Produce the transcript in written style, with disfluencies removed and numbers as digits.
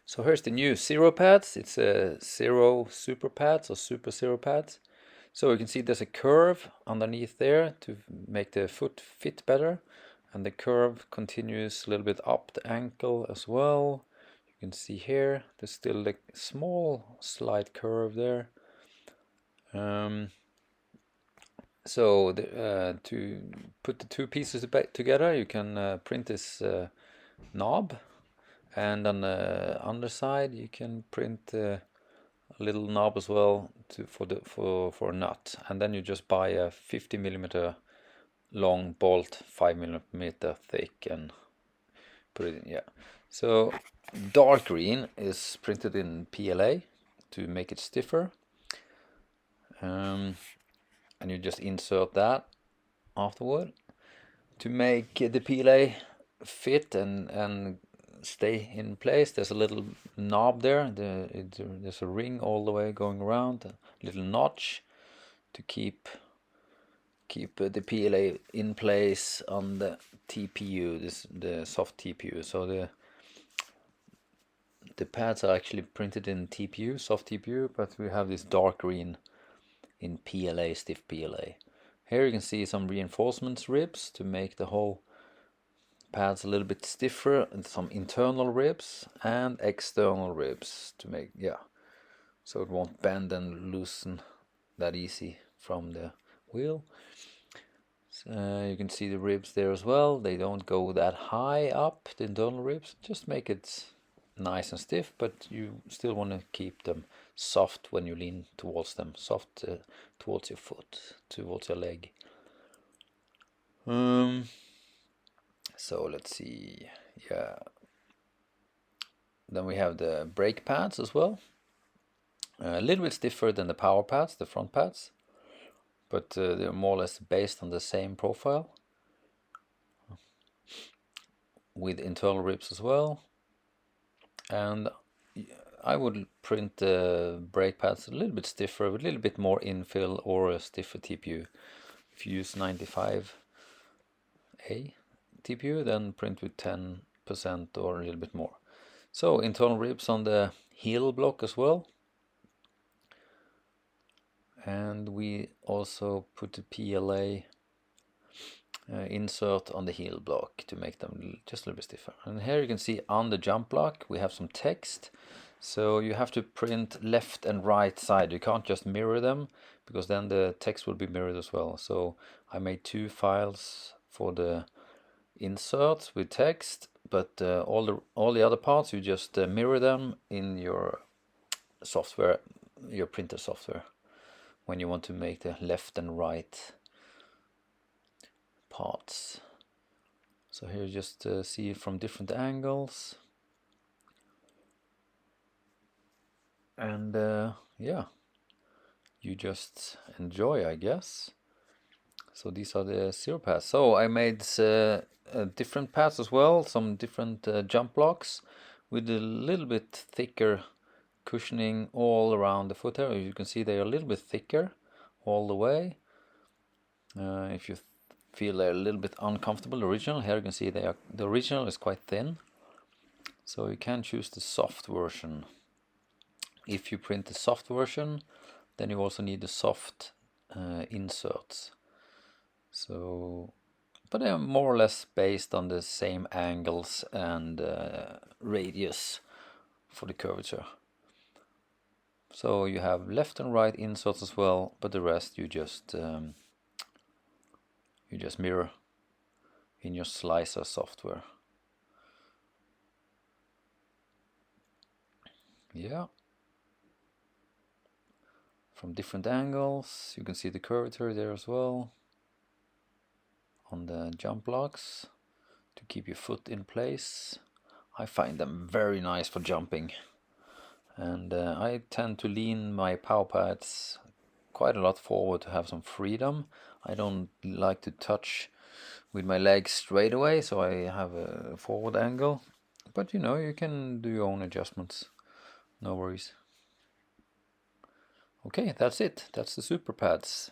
So here's the new zeroPads. It's a zeroSuperPads or zeroPads. So you can see there's a curve underneath there to make the foot fit better, and the curve continues a little bit up the ankle as well. You can see here there's still a small slight curve there. To put the two pieces together, you can print this knob, and on the underside you can print a little knob as well for a nut, and then you just buy a 50mm long bolt, 5mm thick, and put it in. Yeah, so dark green is printed in PLA to make it stiffer, and you just insert that afterward to make the PLA fit and stay in place. There's a little knob there. There's a ring all the way going around, a little notch to keep the PLA in place on the TPU, the soft TPU. So the pads are actually printed in TPU, soft TPU, but we have this dark green in PLA, stiff PLA. Here you can see some reinforcements ribs to make the whole pads a little bit stiffer, and some internal ribs and external ribs to make, so it won't bend and loosen that easy from the wheel. So you can see the ribs there as well. They don't go that high up, the internal ribs, just make it nice and stiff, but you still want to keep them soft when you lean towards them, soft towards your foot, towards your leg. So let's see, then we have the brake pads as well, a little bit stiffer than the Powerpads, the front pads, but they're more or less based on the same profile, with internal ribs as well. And I would print the brake pads a little bit stiffer, with a little bit more infill or a stiffer TPU. If you use 95A TPU, then print with 10% or a little bit more. So internal ribs on the heel block as well. And we also put the PLA insert on the heel block to make them just a little bit stiffer. And here you can see on the jump block we have some text, so you have to print left and right side. You can't just mirror them, because then the text will be mirrored as well. So I made two files for the inserts with text, but all the other parts you just mirror them in your software, your printer software, when you want to make the left and right parts. So here you just see it from different angles, and you just enjoy, I guess. So these are the zeroPads. So I made different pads as well, some different jump blocks with a little bit thicker cushioning all around the foot here. You can see they are a little bit thicker all the way. If you feel they're a little bit uncomfortable, the original, here you can see the original is quite thin, so you can choose the soft version. If you print the soft version, then you also need the soft inserts. So, but they are more or less based on the same angles and radius for the curvature. So you have left and right inserts as well, but the rest you just mirror in your slicer software. Yeah. From different angles, you can see the curvature there as well on the jump blocks to keep your foot in place. I find them very nice for jumping, and I tend to lean my Powerpads quite a lot forward to have some freedom. I don't like to touch with my legs straight away, so I have a forward angle, but you can do your own adjustments, no worries. Okay, that's it. That's the ZeroSuperPads.